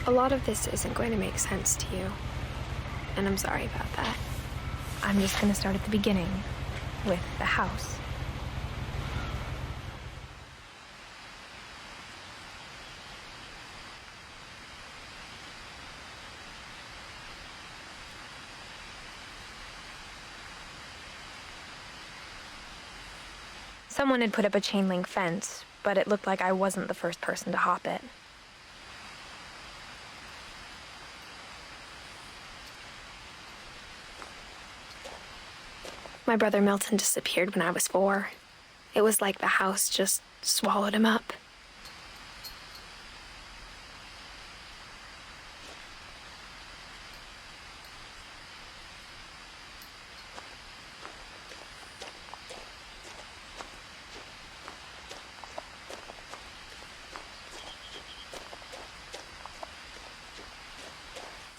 A lot of this isn't going to make sense to you, and I'm sorry about that. I'm just going to start at the beginning, with the house. Someone had put up a chain link fence, but it looked like I wasn't the first person to hop it. My brother Milton disappeared when I was 4. It was like the house just swallowed him up.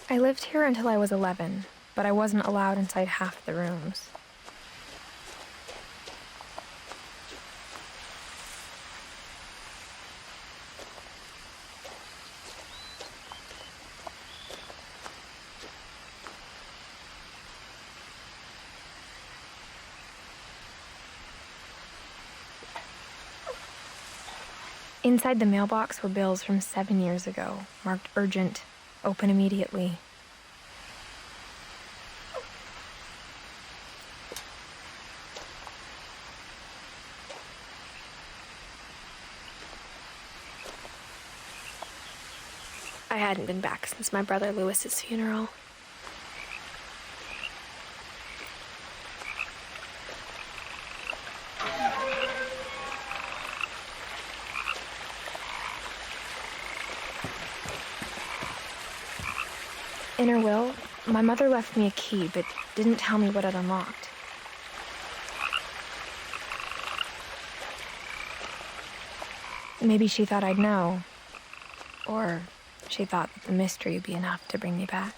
I lived here until I was 11, but I wasn't allowed inside half the rooms. Inside the mailbox were bills from 7 years ago, marked urgent, open immediately. I hadn't been back since my brother Lewis's funeral. In her will, my mother left me a key, but didn't tell me what it unlocked. Maybe she thought I'd know, or she thought that the mystery would be enough to bring me back.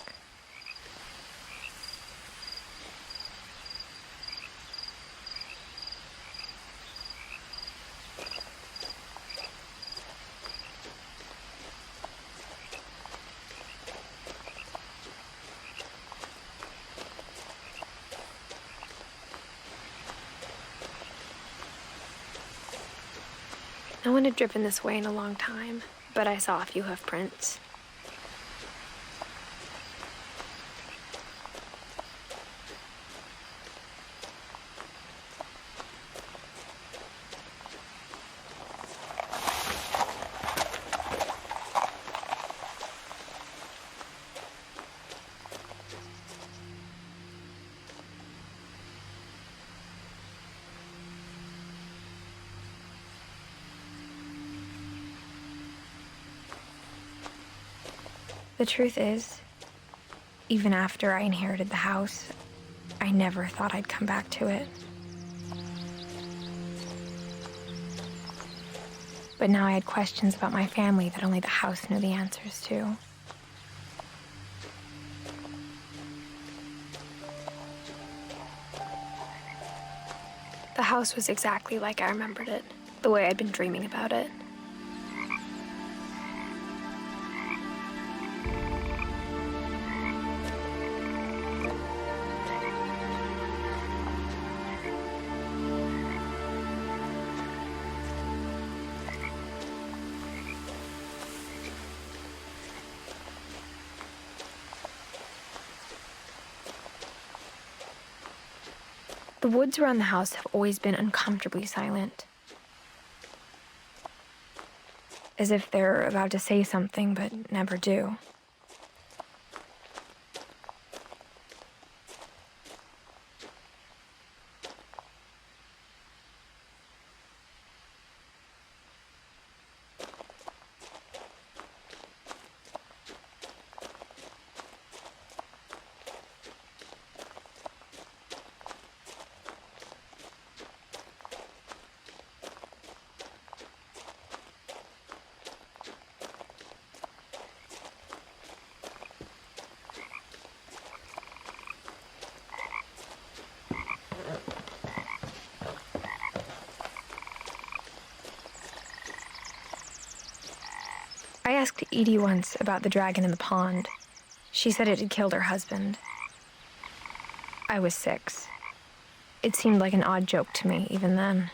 No one had driven this way in a long time, but I saw a few hoof prints. The truth is, even after I inherited the house, I never thought I'd come back to it. But now I had questions about my family that only the house knew the answers to. The house was exactly like I remembered it, the way I'd been dreaming about it. The woods around the house have always been uncomfortably silent. As if they're about to say something but never do. I asked Edie once about the dragon in the pond. She said it had killed her husband. I was 6. It seemed like an odd joke to me, even then.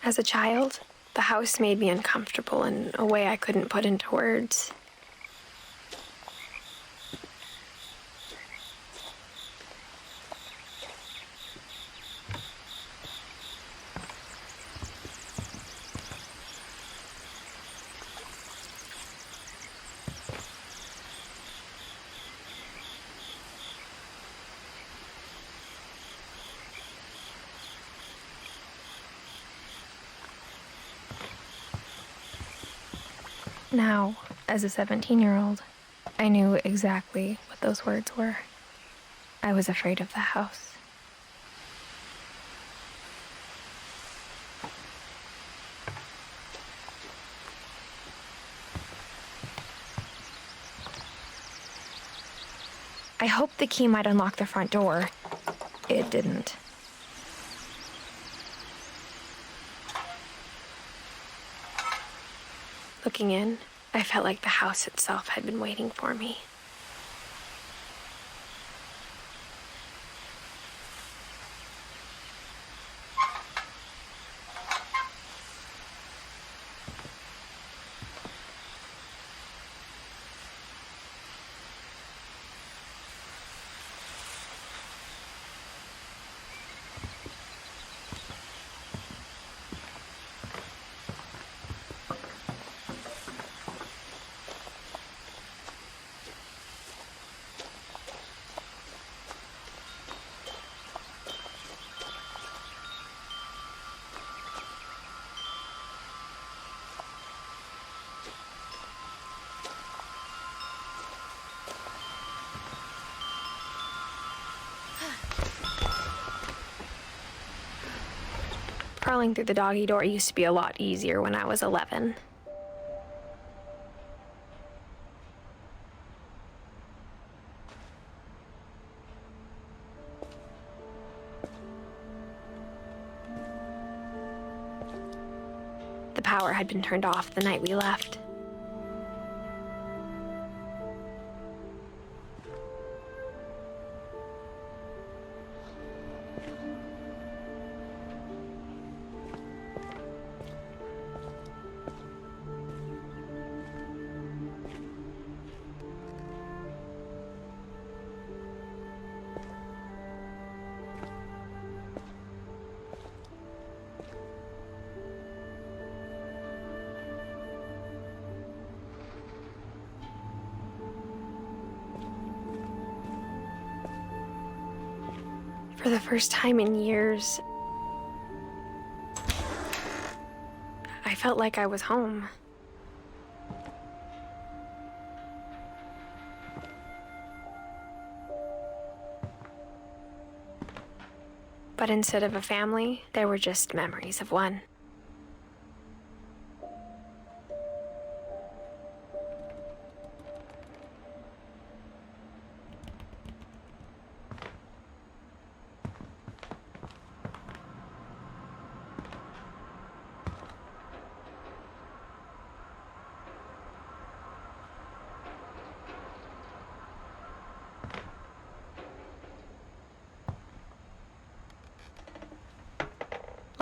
As a child, the house made me uncomfortable in a way I couldn't put into words. Now, as a 17-year-old, I knew exactly what those words were. I was afraid of the house. I hoped the key might unlock the front door. It didn't. Looking in, I felt like the house itself had been waiting for me. Crawling through the doggy door used to be a lot easier when I was 11. The power had been turned off the night we left. For the first time in years, I felt like I was home. But instead of a family, there were just memories of one.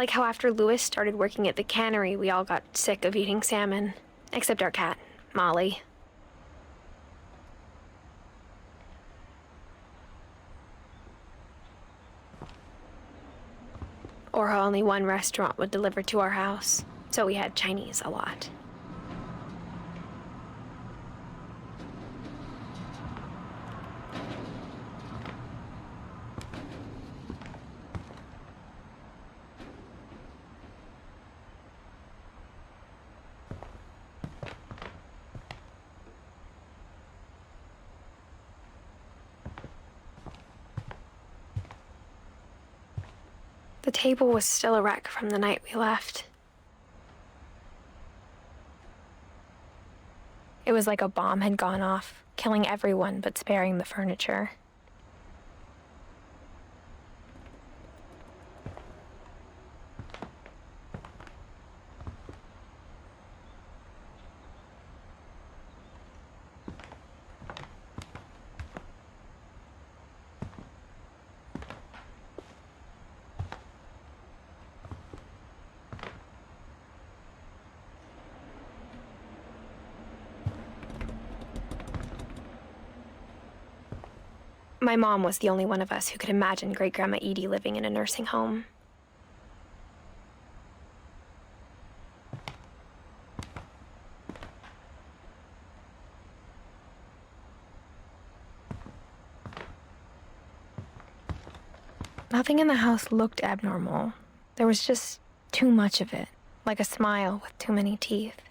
Like how after Louis started working at the cannery, we all got sick of eating salmon. Except our cat, Molly. Or how only one restaurant would deliver to our house, so we had Chinese a lot. The table was still a wreck from the night we left. It was like a bomb had gone off, killing everyone but sparing the furniture. My mom was the only one of us who could imagine Great-Grandma Edie living in a nursing home. Nothing in the house looked abnormal. There was just too much of it, like a smile with too many teeth.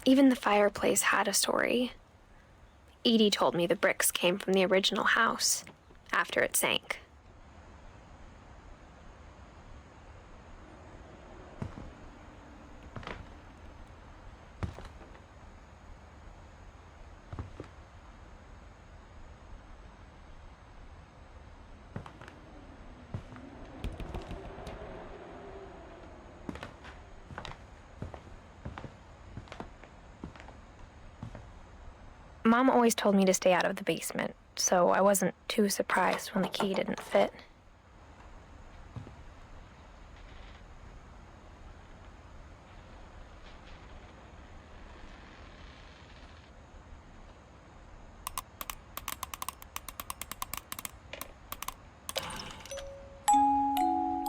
Even the fireplace had a story. Edie told me the bricks came from the original house, after it sank. Mom always told me to stay out of the basement, so I wasn't too surprised when the key didn't fit.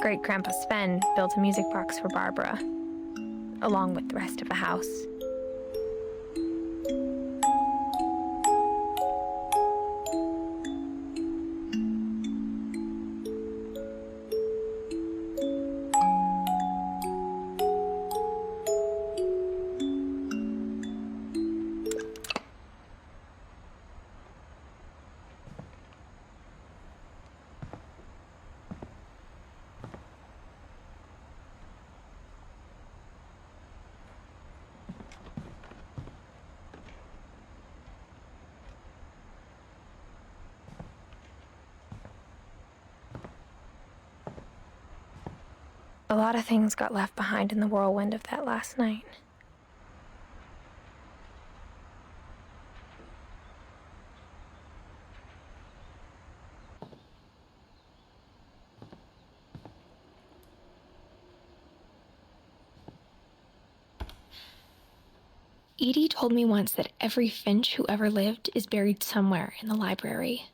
Great-Grandpa Sven built a music box for Barbara, along with the rest of the house. A lot of things got left behind in the whirlwind of that last night. Edie told me once that every Finch who ever lived is buried somewhere in the library.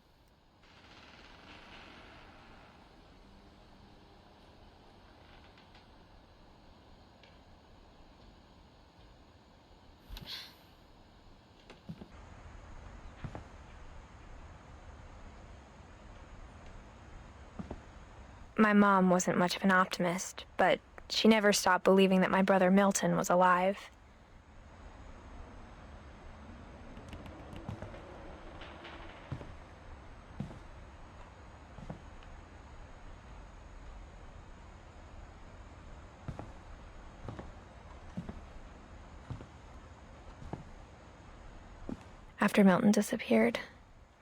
My mom wasn't much of an optimist, but she never stopped believing that my brother Milton was alive. After Milton disappeared,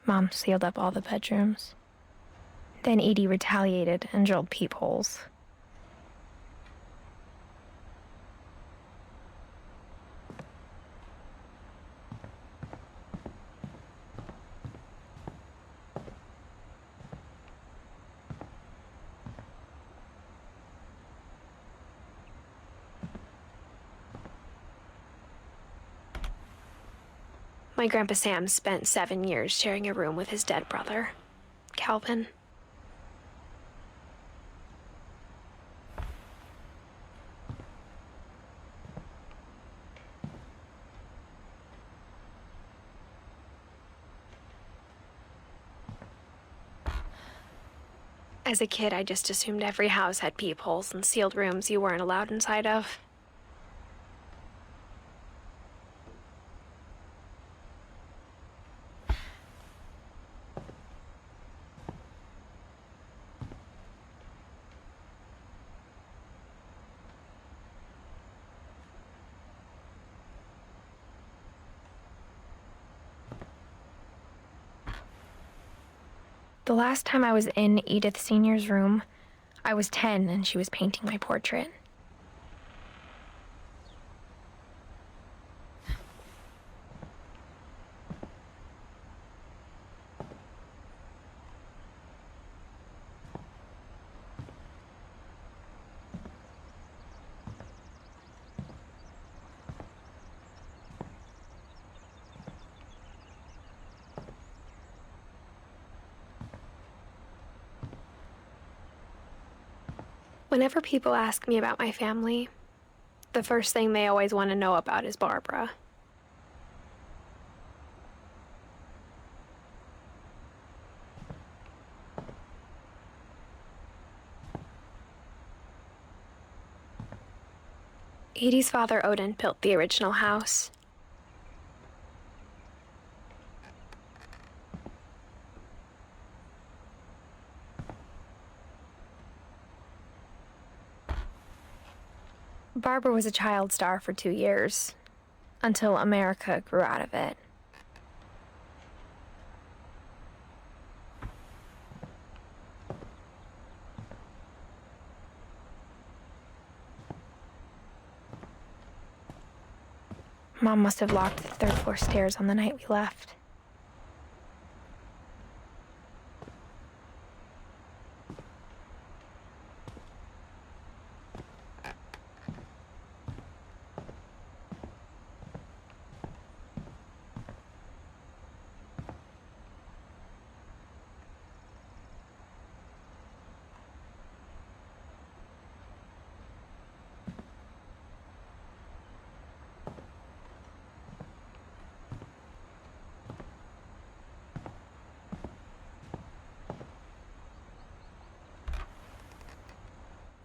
Mom sealed up all the bedrooms. Then Edie retaliated and drilled peepholes. My Grandpa Sam spent 7 years sharing a room with his dead brother, Calvin. As a kid, I just assumed every house had peepholes and sealed rooms you weren't allowed inside of. The last time I was in Edith Sr.'s room, I was 10 and she was painting my portrait. Whenever people ask me about my family, the first thing they always want to know about is Barbara. Edie's father, Odin, built the original house. Barbara was a child star for 2 years, until America grew out of it. Mom must have locked the third floor stairs on the night we left.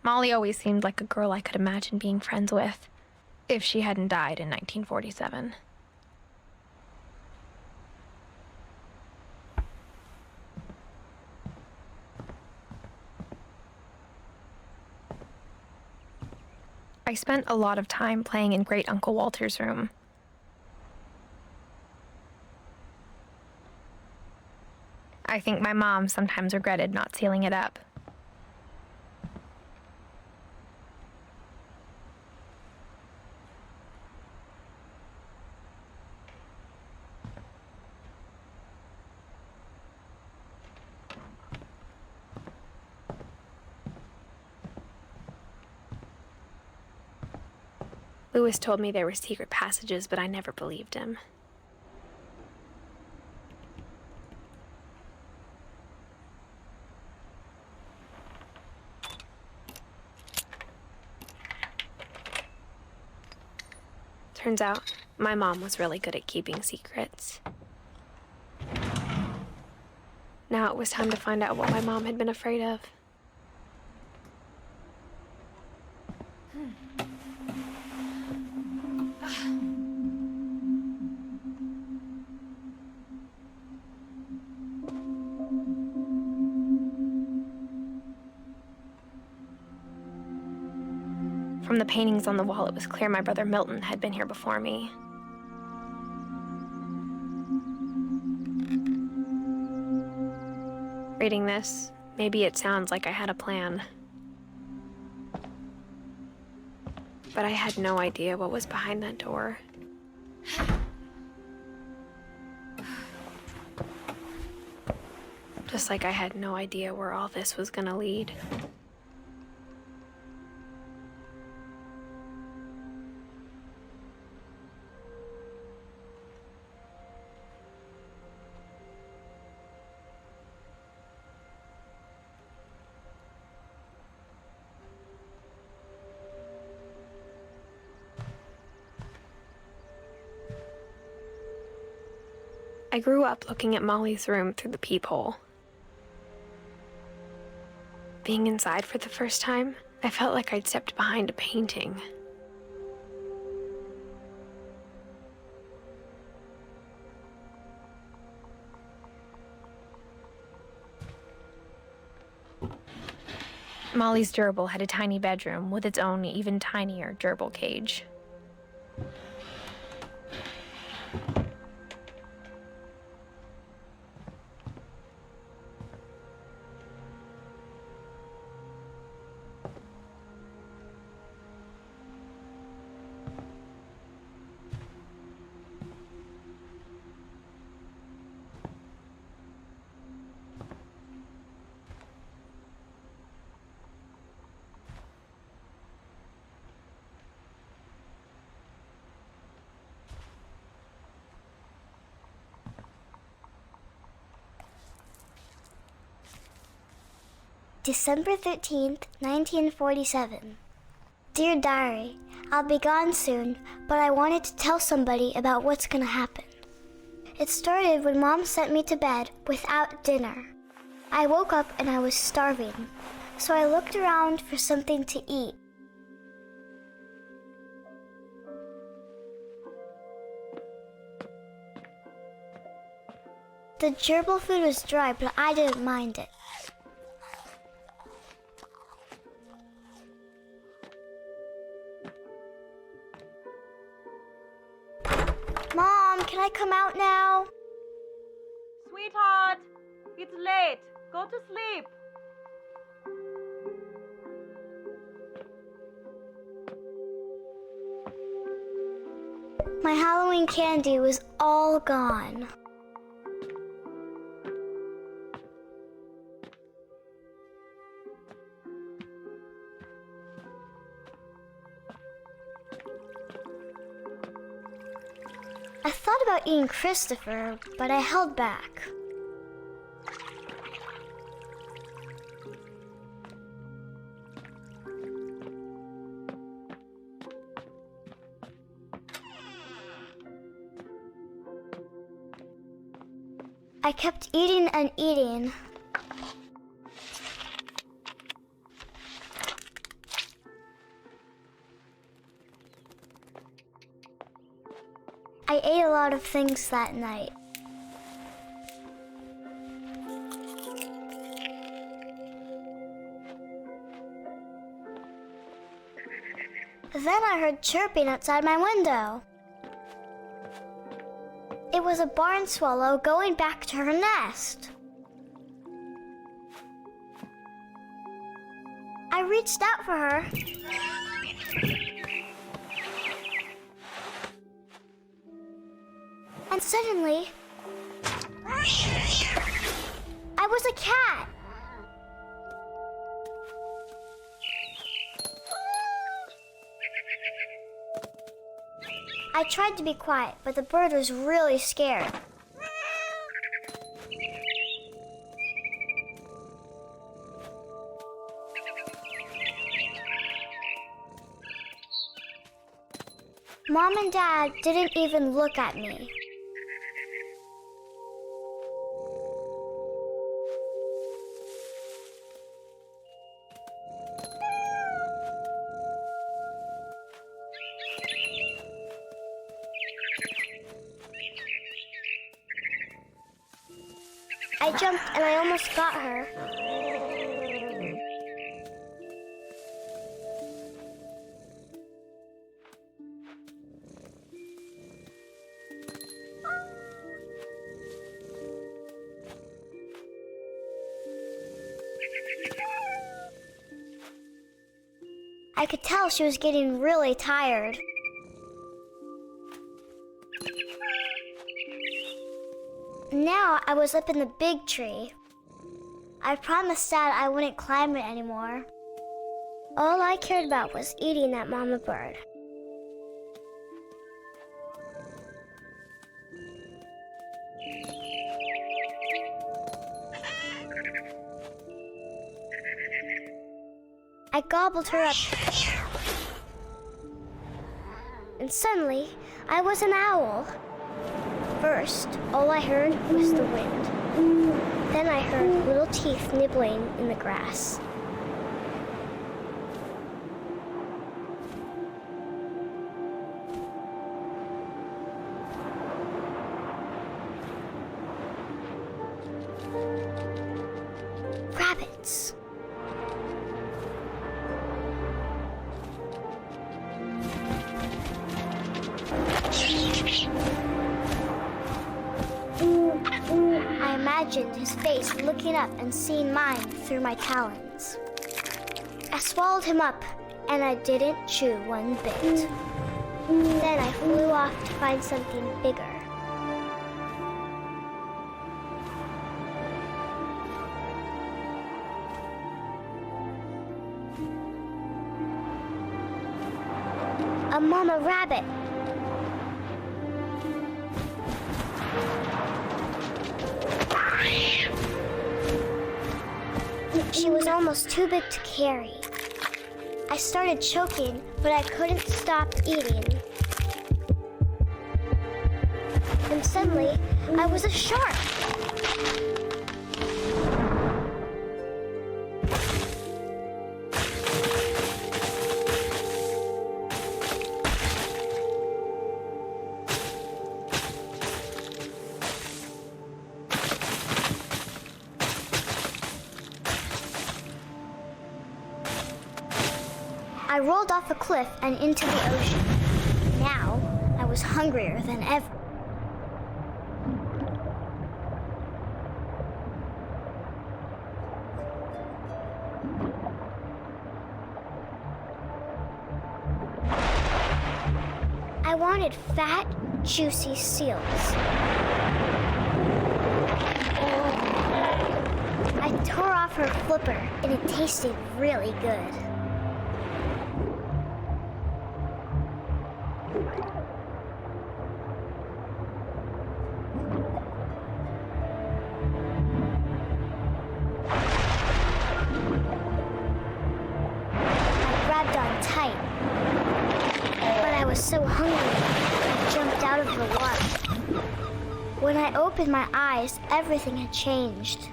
Molly always seemed like a girl I could imagine being friends with, if she hadn't died in 1947. I spent a lot of time playing in Great Uncle Walter's room. I think my mom sometimes regretted not sealing it up. Lewis told me there were secret passages, but I never believed him. Turns out, my mom was really good at keeping secrets. Now it was time to find out what my mom had been afraid of. From the paintings on the wall, it was clear my brother Milton had been here before me. Reading this, maybe it sounds like I had a plan. But I had no idea what was behind that door. Just like I had no idea where all this was gonna lead. I grew up looking at Molly's room through the peephole. Being inside for the first time, I felt like I'd stepped behind a painting. Molly's gerbil had a tiny bedroom with its own even tinier gerbil cage. December 13th, 1947. Dear Diary, I'll be gone soon, but I wanted to tell somebody about what's gonna happen. It started when Mom sent me to bed without dinner. I woke up and I was starving, so I looked around for something to eat. The gerbil food was dry, but I didn't mind it. Mom, can I come out now? Sweetheart, it's late. Go to sleep. My Halloween candy was all gone. I thought about eating Christopher, but I held back. I kept eating and eating. I ate a lot of things that night. Then I heard chirping outside my window. It was a barn swallow going back to her nest. I reached out for her. And suddenly, I was a cat. I tried to be quiet, but the bird was really scared. Mom and Dad didn't even look at me. I jumped and I almost got her. I could tell she was getting really tired. Now I was up in the big tree. I promised Dad I wouldn't climb it anymore. All I cared about was eating that mama bird. I gobbled her up. And suddenly, I was an owl. First, all I heard was the wind. Then I heard little teeth nibbling in the grass. Rabbits. I imagined his face looking up and seeing mine through my talons. I swallowed him up, and I didn't chew one bit. Then I flew off to find something bigger. A mama rabbit. She was almost too big to carry. I started choking, but I couldn't stop eating. And suddenly, I was a shark. I rolled off a cliff and into the ocean. Now, I was hungrier than ever. I wanted fat, juicy seals. I tore off her flipper, and it tasted really good. So hungry, I jumped out of the water. When I opened my eyes, everything had changed.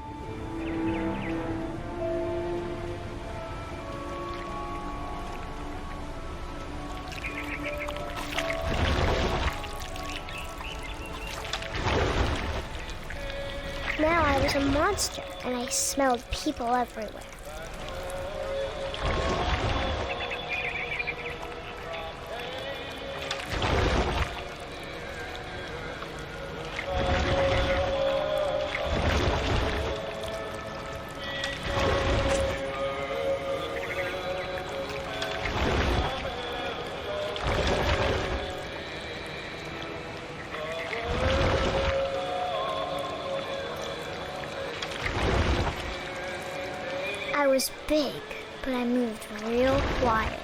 Now I was a monster, and I smelled people everywhere. I was big, but I moved real quiet.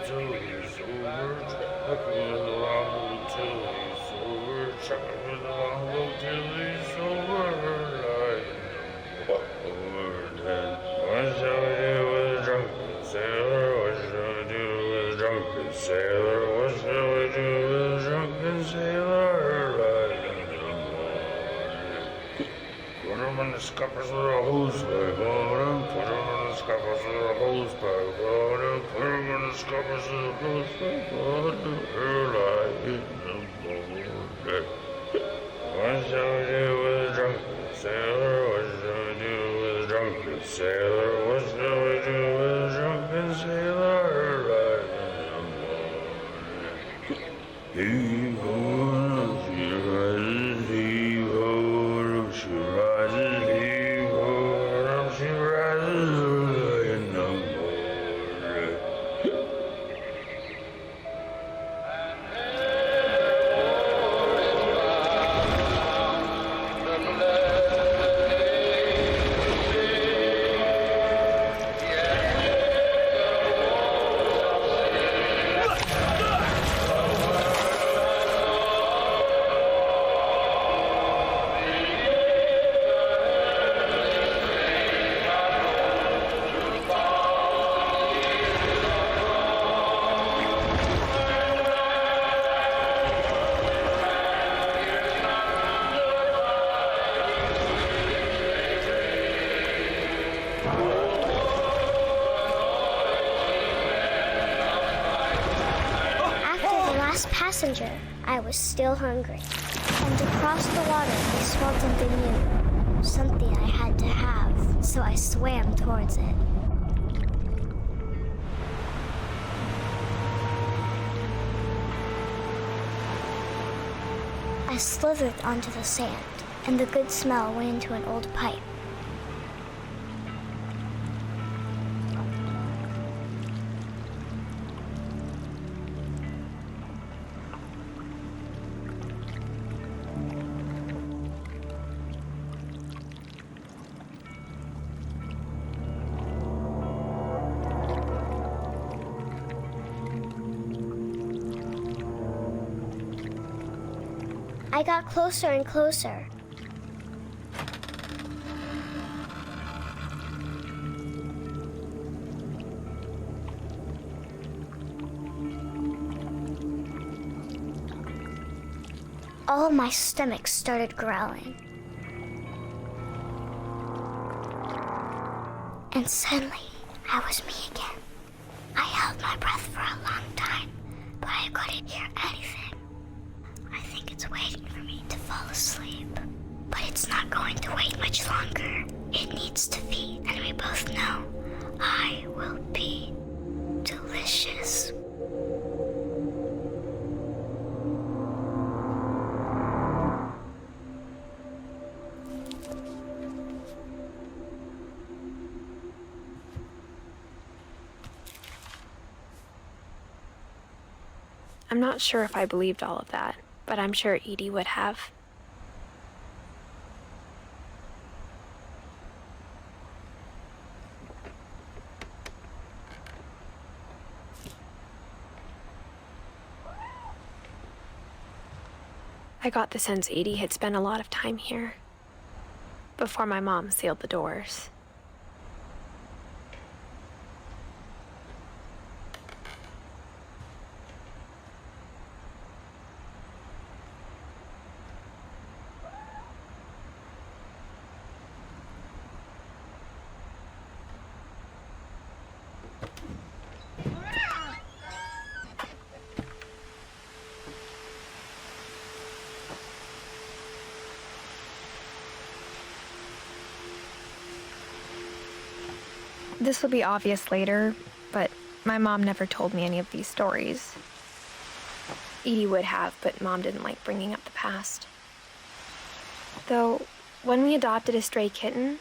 till he's over. Chucking along till he's over. Chucking along till he's over. What shall we do with a drunken sailor? What shall we do with a drunken sailor? What shall we do with a drunken sailor? Put him in the scuppers with a hose pipe on him. Put him in the scuppers with a hose pipe on him. Put him in the scuppers with a hose pipe on him. Early in the morning. What shall we do with a drunken sailor? What shall we do with a drunken sailor? What shall we do with a drunken sailor? Early in the morning. Heave-ho, she rises, heave-ho, she rises, heave-ho, she rises early in the morning. Passenger, I was still hungry. And across the water, I smelled something new. Something I had to have, so I swam towards it. I slithered onto the sand, and the good smell went into an old pipe. I got closer and closer. All my stomach started growling. And suddenly, I was me again. I held my breath for a long time, but I couldn't hear anything. I think it's waiting for me to fall asleep. But it's not going to wait much longer. It needs to feed, and we both know I will be delicious. I'm not sure if I believed all of that, but I'm sure Edie would have. I got the sense Edie had spent a lot of time here, before my mom sealed the doors. This will be obvious later, but my mom never told me any of these stories. Edie would have, but Mom didn't like bringing up the past. Though, when we adopted a stray kitten,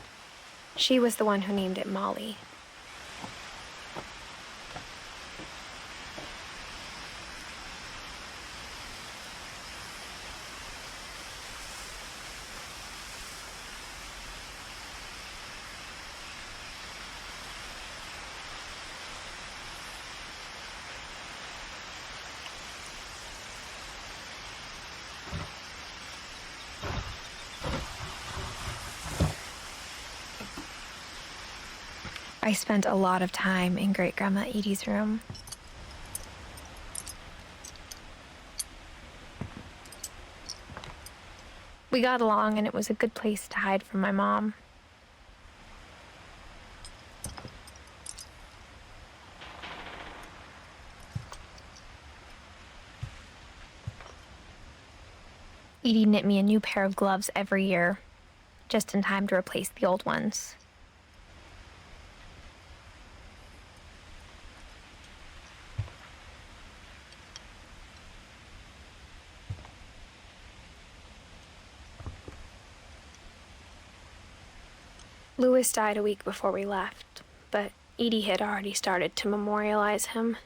she was the one who named it Molly. I spent a lot of time in Great-Grandma Edie's room. We got along, and it was a good place to hide from my mom. Edie knit me a new pair of gloves every year, just in time to replace the old ones. Louis died a week before we left, but Edie had already started to memorialize him.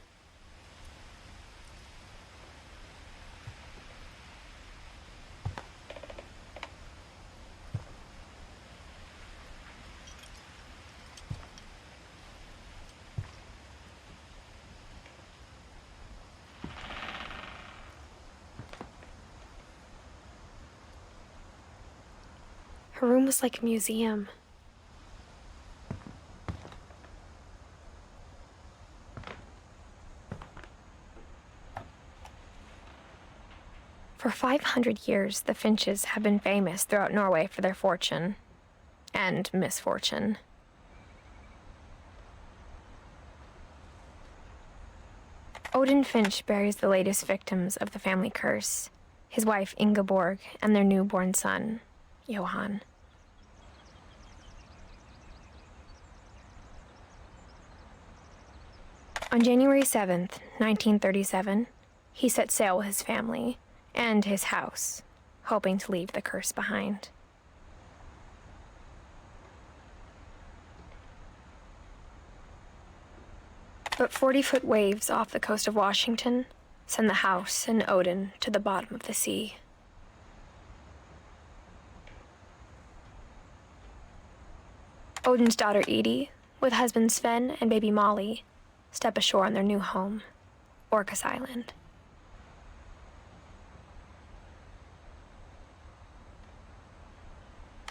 Her room was like a museum. For 500 years, the Finches have been famous throughout Norway for their fortune and misfortune. Odin Finch buries the latest victims of the family curse, his wife Ingeborg and their newborn son, Johan. On January 7th, 1937, he set sail with his family and his house, hoping to leave the curse behind. But 40-foot waves off the coast of Washington send the house and Odin to the bottom of the sea. Odin's daughter Edie, with husband Sven and baby Molly, step ashore on their new home, Orcas Island.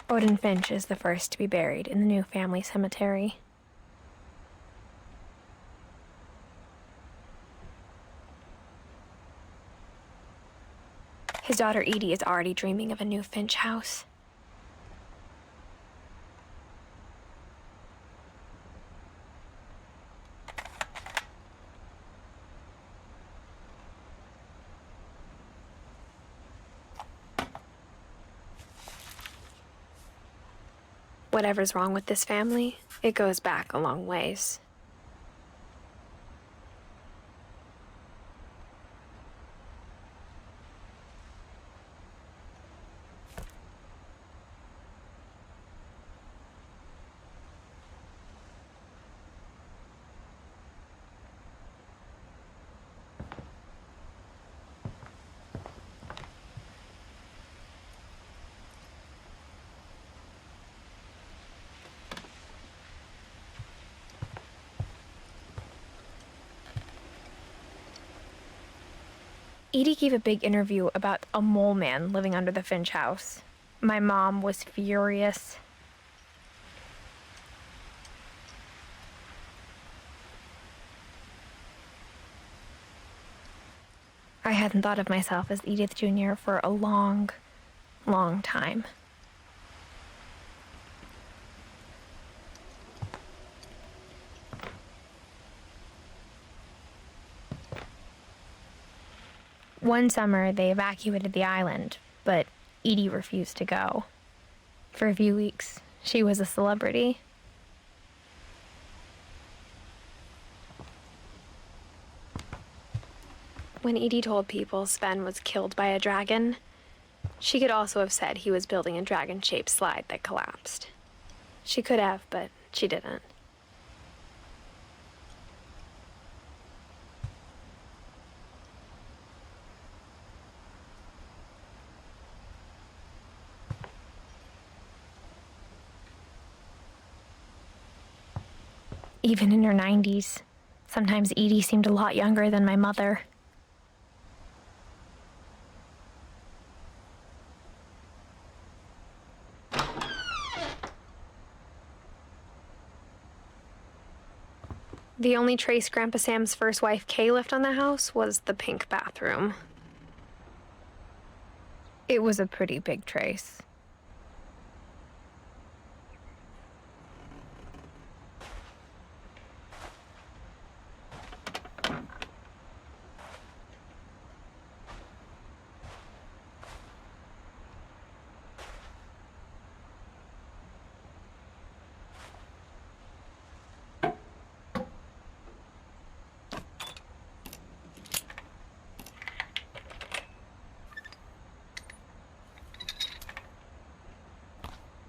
Odin Finch is the first to be buried in the new family cemetery. His daughter Edie is already dreaming of a new Finch house. Whatever's wrong with this family, it goes back a long ways. Edie gave a big interview about a mole man living under the Finch house. My mom was furious. I hadn't thought of myself as Edith Jr. for a long, long time. One summer, they evacuated the island, but Edie refused to go. For a few weeks, she was a celebrity. When Edie told people Sven was killed by a dragon, she could also have said he was building a dragon-shaped slide that collapsed. She could have, but she didn't. Even in her 90s, sometimes Edie seemed a lot younger than my mother. The only trace Grandpa Sam's first wife, Kay, left on the house was the pink bathroom. It was a pretty big trace.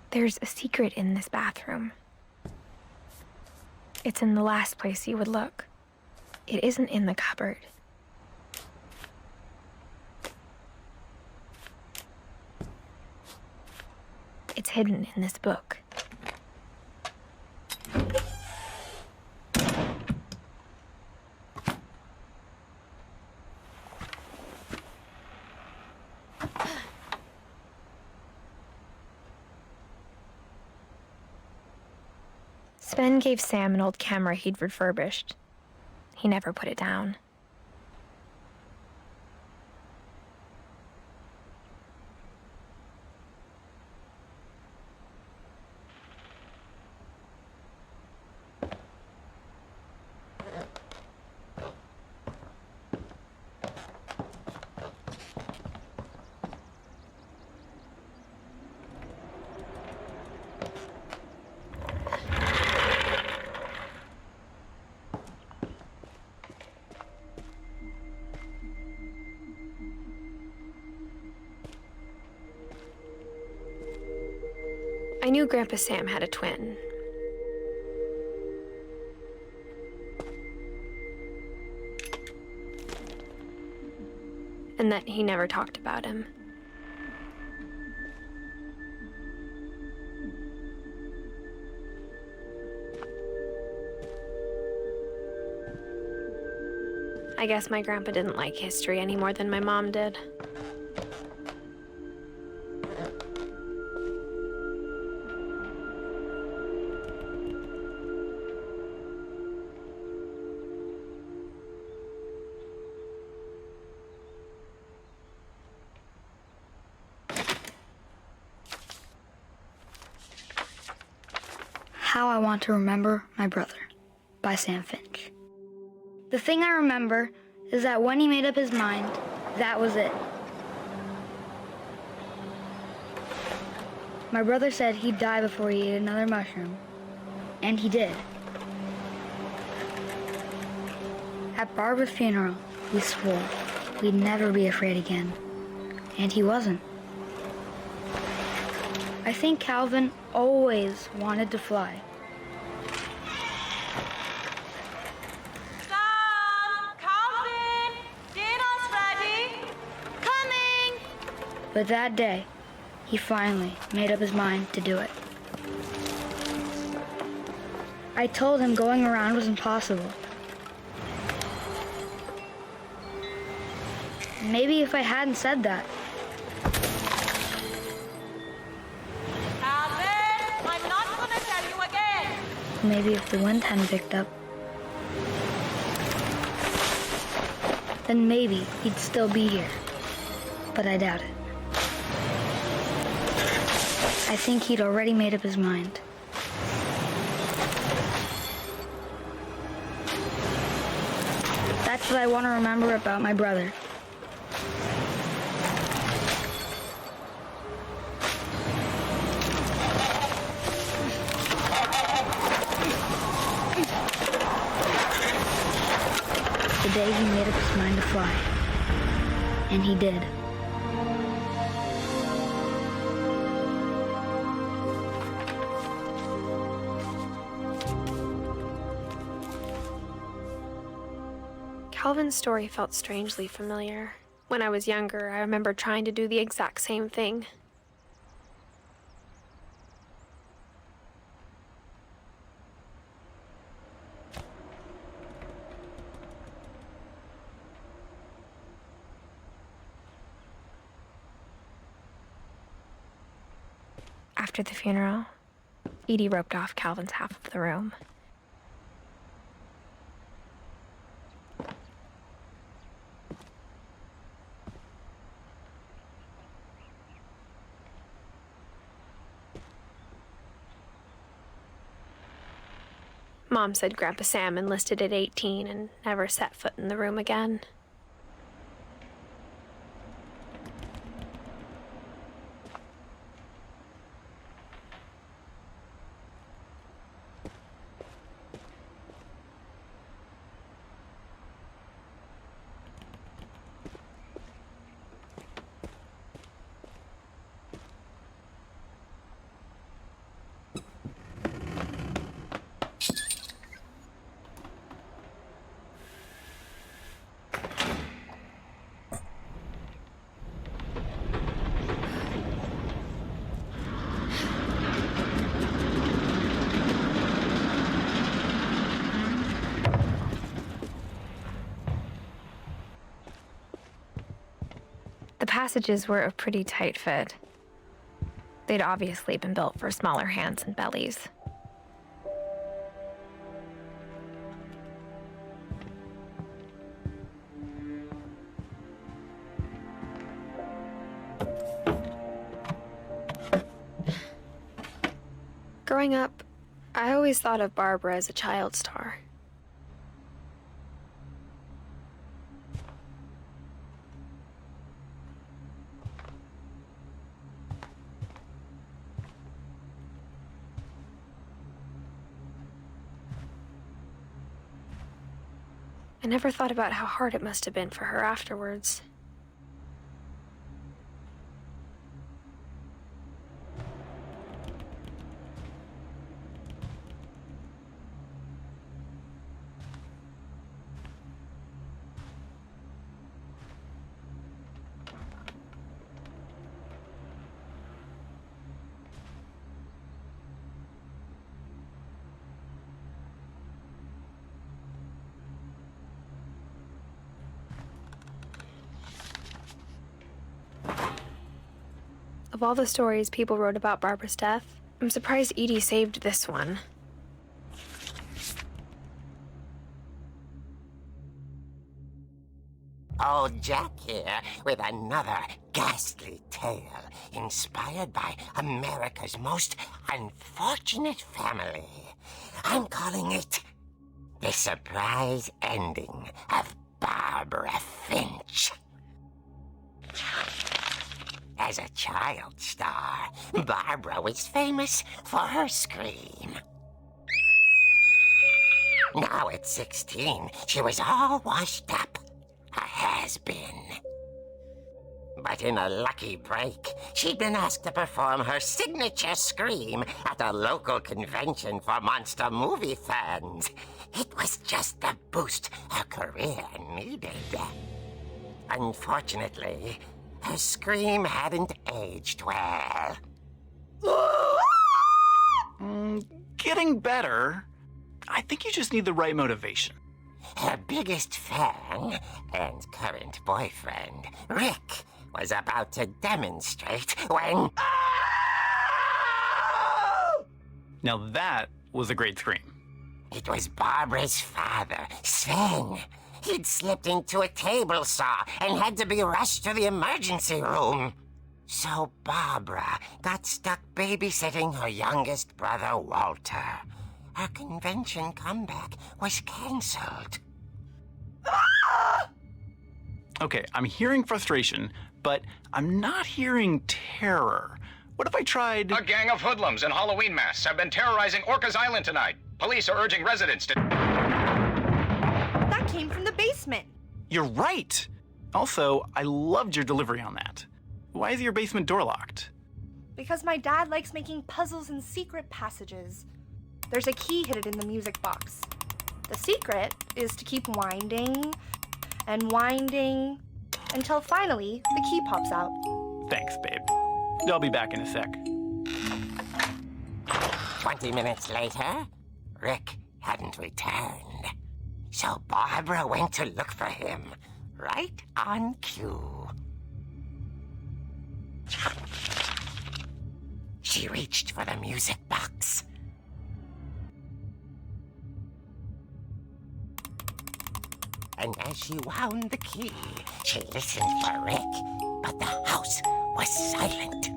There's a secret in this bathroom. It's in the last place you would look. It isn't in the cupboard. It's hidden in this book. Sven gave Sam an old camera he'd refurbished. He never put it down. I knew Grandpa Sam had a twin. And that he never talked about him. I guess my grandpa didn't like history any more than my mom did. How I Want to Remember My Brother by Sam Finch. The thing I remember is that when he made up his mind, that was it. My brother said he'd die before he ate another mushroom, and he did. At Barbara's funeral, we swore we'd never be afraid again, and he wasn't. I think Calvin always wanted to fly. But that day, he finally made up his mind to do it. I told him going around was impossible. Maybe if I hadn't said that. Alvin, I'm not gonna tell you again. Maybe if the wind hadn't picked up. Then maybe he'd still be here. But I doubt it. I think he'd already made up his mind. That's what I want to remember about my brother. The day he made up his mind to fly. And he did. Calvin's story felt strangely familiar. When I was younger, I remember trying to do the exact same thing. After the funeral, Edie roped off Calvin's half of the room. Mom said Grandpa Sam enlisted at 18 and never set foot in the room again. The passages were a pretty tight fit. They'd obviously been built for smaller hands and bellies. Growing up, I always thought of Barbara as a child star. I never thought about how hard it must have been for her afterwards. Of all the stories people wrote about Barbara's death, I'm surprised Edie saved this one. Old Jack here with another ghastly tale inspired by America's most unfortunate family. I'm calling it The Surprise Ending of Barbara Finch. As a child star, Barbara was famous for her scream. Now at 16, she was all washed up, a has-been. But in a lucky break, she'd been asked to perform her signature scream at a local convention for monster movie fans. It was just the boost her career needed. Unfortunately, her scream hadn't aged well. Getting better. I think you just need the right motivation. Her biggest fan and current boyfriend, Rick, was about to demonstrate when... Now that was a great scream. It was Barbara's father, Sven. He'd slipped into a table saw and had to be rushed to the emergency room. So Barbara got stuck babysitting her youngest brother, Walter. Her convention comeback was canceled. Okay, I'm hearing frustration, but I'm not hearing terror. What if I tried... A gang of hoodlums in Halloween masks have been terrorizing Orcas Island tonight. Police are urging residents to... That came from the basement. You're right! Also, I loved your delivery on that. Why is your basement door locked? Because my dad likes making puzzles and secret passages. There's a key hidden in the music box. The secret is to keep winding and winding until finally the key pops out. Thanks, babe. I'll be back in a sec. 20 minutes later, Rick hadn't returned. So Barbara went to look for him, right on cue. She reached for the music box. And as she wound the key, she listened for Rick, but the house was silent.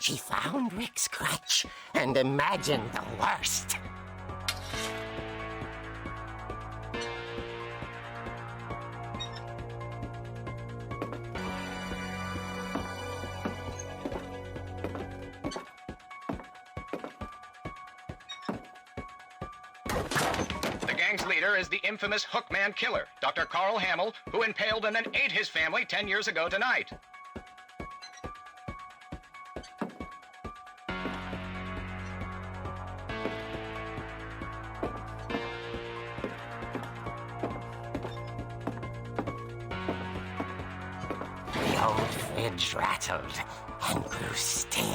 She found Rick's crutch and imagined the worst. The gang's leader is the infamous Hookman killer, Dr. Carl Hamill, who impaled and then ate his family 10 years ago tonight. The old fridge rattled and grew still.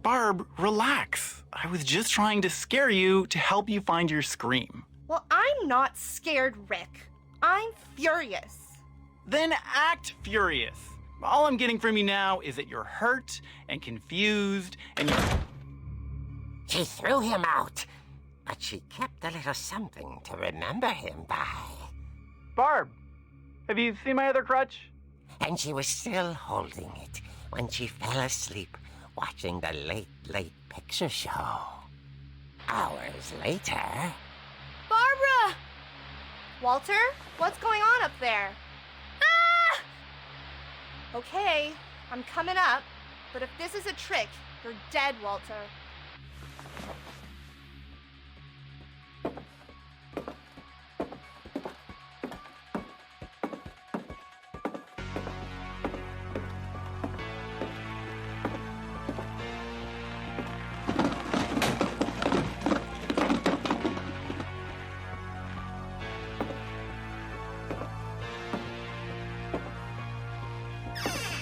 Barb, relax. I was just trying to scare you to help you find your scream. Well, I'm not scared, Rick. I'm furious. Then act furious. All I'm getting from you now is that you're hurt and confused and you're... She threw him out, but she kept a little something to remember him by. Barb, have you seen my other crutch? And she was still holding it when she fell asleep watching the late picture show. Hours later... Barbara! Walter, what's going on up there? Ah! Okay, I'm coming up, but if this is a trick, you're dead, Walter.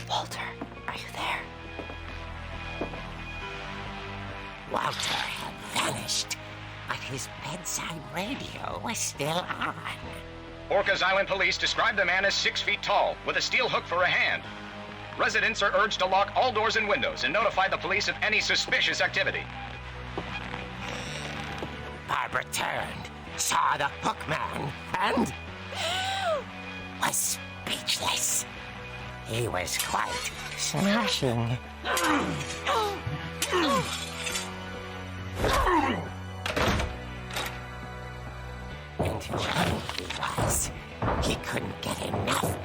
Walter, are you there? Walter had vanished, but his bedside radio was still on. Orcas Island police describe the man as 6 feet tall, with a steel hook for a hand. Residents are urged to lock all doors and windows and notify the police of any suspicious activity. Barbara turned, saw the hookman, and was speechless. He was quite smashing. And whoever he was, he couldn't get enough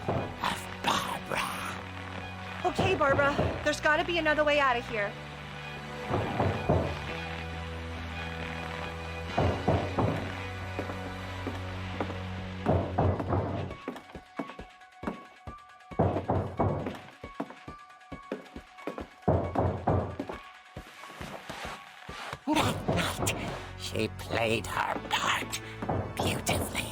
of Barbara. Okay, Barbara, there's gotta be another way out of here. That night, she played her part beautifully.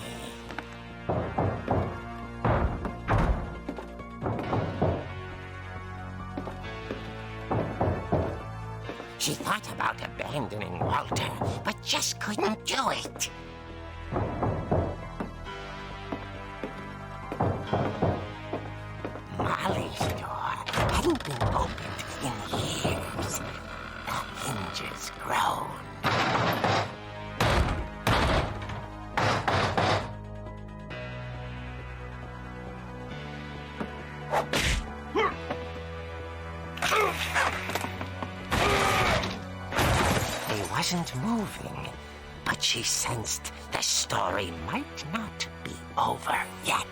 She thought about abandoning Walter, but just couldn't do it. Molly's door hadn't been opened in years. The hinges groaned. He wasn't moving, but she sensed the story might not be over yet.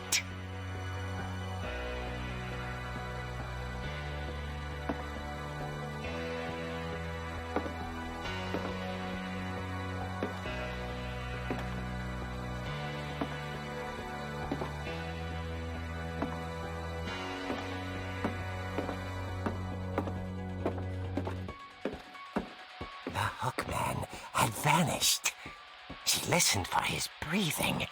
The hookman had vanished. She listened for his breathing,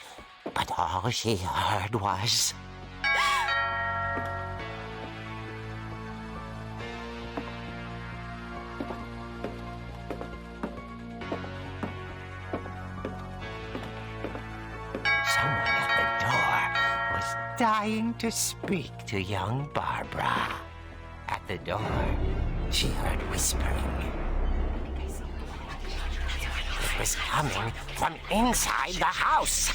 but all she heard was... Someone at the door was dying to speak to young Barbara. At the door, she heard whispering. was coming from inside the house.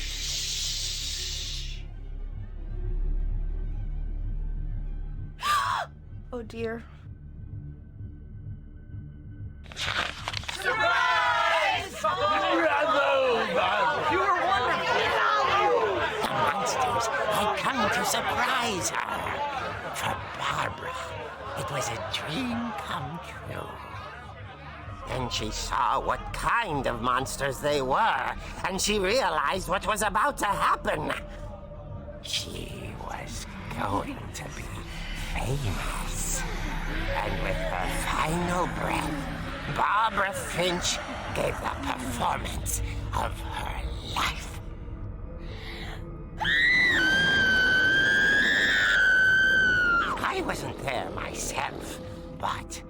Oh dear. The monsters had come to surprise her. For Barbara, it was a dream come true. Then she saw what kind of monsters they were, and she realized what was about to happen. She was going to be famous. And with her final breath, Barbara Finch gave the performance of her life. I wasn't there myself, but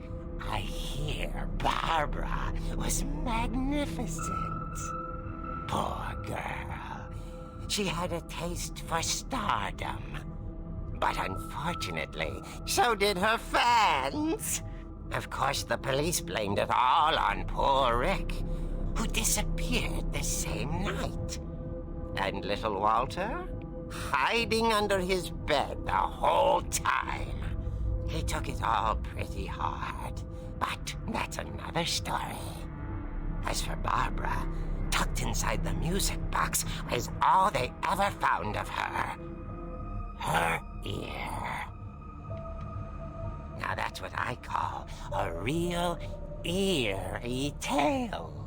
I hear Barbara was magnificent. Poor girl. She had a taste for stardom. But unfortunately, so did her fans. Of course, the police blamed it all on poor Rick, who disappeared the same night. And little Walter? Hiding under his bed the whole time. He took it all pretty hard, but that's another story. As for Barbara, tucked inside the music box was all they ever found of her. Her ear. Now that's what I call a real eerie tale.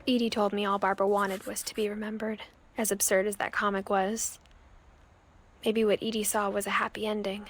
Edie told me all Barbara wanted was to be remembered, as absurd as that comic was. Maybe what Edie saw was a happy ending.